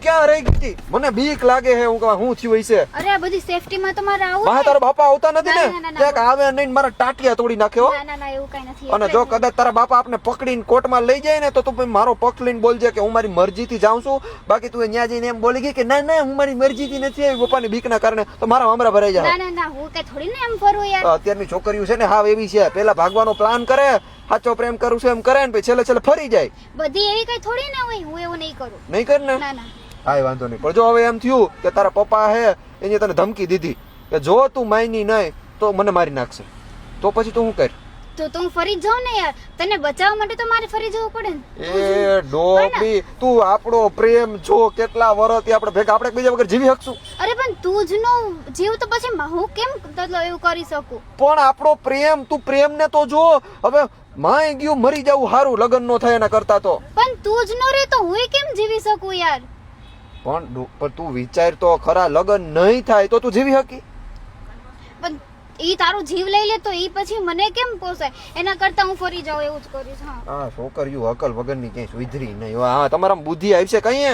ક્યાં રહી ગઈ? મને બીક લાગે છે. હું થયું હશે? અરે આ બધી સેફટી માં તમારે આવું વાહ, તારા બાપા આવતા નથી ના, ના, ને? ના, ક્યાંક આવે નહીં મારા ટાટિયા તોડી નાખે હો. ના ના ના એવું કઈ નથી. અને જો કદાચ તારા બાપા આપને પકડીને કોર્ટમાં લઈ જાય ને તો તું મારો પગ લઈને બોલજે કે હું મારી મરજીથી જાઉં છું. બાકી તું ત્યાં જઈને એમ બોલી ગઈ કે ના ના હું મારી મરજીથી નથી આવી પપ્પાની બીકના કારણે, તો મારા હમણાં ભરાઈ જાય. ના ના ના હું કઈ થોડી ને એમ ફરું યાર. અત્યારની છોકરીઓ છે ને હાવ એવી છે, પેલા ભાગવાનો પ્લાન કરે, સાચો પ્રેમ કરું છું એમ કરે ને પછી છેલ્લે ફરી જાય. બધી એવી કઈ થોડી ના હોય. હું એવું નહીં કરું. નહીં કર ને? ના ના હા વાંધો નહીં. પણ જો હવે એમ થયું કે તારા પપ્પા હે એને તને ધમકી દીધી કે જો તું માયની નહીં તો મને મારી નાખશે, તો પછી તું શું કર? તો હું ફરી જાઉં ને યાર. તને બચાવવા માટે તો મારે ફરી જવું પડે ને. એ ડોબી, તું આપણો પ્રેમ જો કેટલા વર્ષથી આપણે ભેગા, આપણે બીજા વગર જીવી શકશું? અરે પણ તું જ નો જીવ તો પછી હું કેમ મતલબ એવું કરી શકું? પણ આપણો પ્રેમ, તું પ્રેમ ને તો જો. હવે માય ગયું મરી જવું સારું, લગ્ન નો થાય એના કરતા તો. પણ તું જ નો રે તો હું કેમ જીવી શકું યાર? પણ તું વિચાર તો ખરા, લગ્ન નહીં થાય તો તું જીવી શકી? પણ ઈ તારો જીવ લઈ લે તો ઈ પછી મને કેમ પોસાય? એના કરતા હું ફરી જાઉં એવું જ કરીશ. હા છોકરીઓ અકલ વગરની ક્યાંય સુધરી નહીં. હા તમારા બુદ્ધિ આવશે કઈ?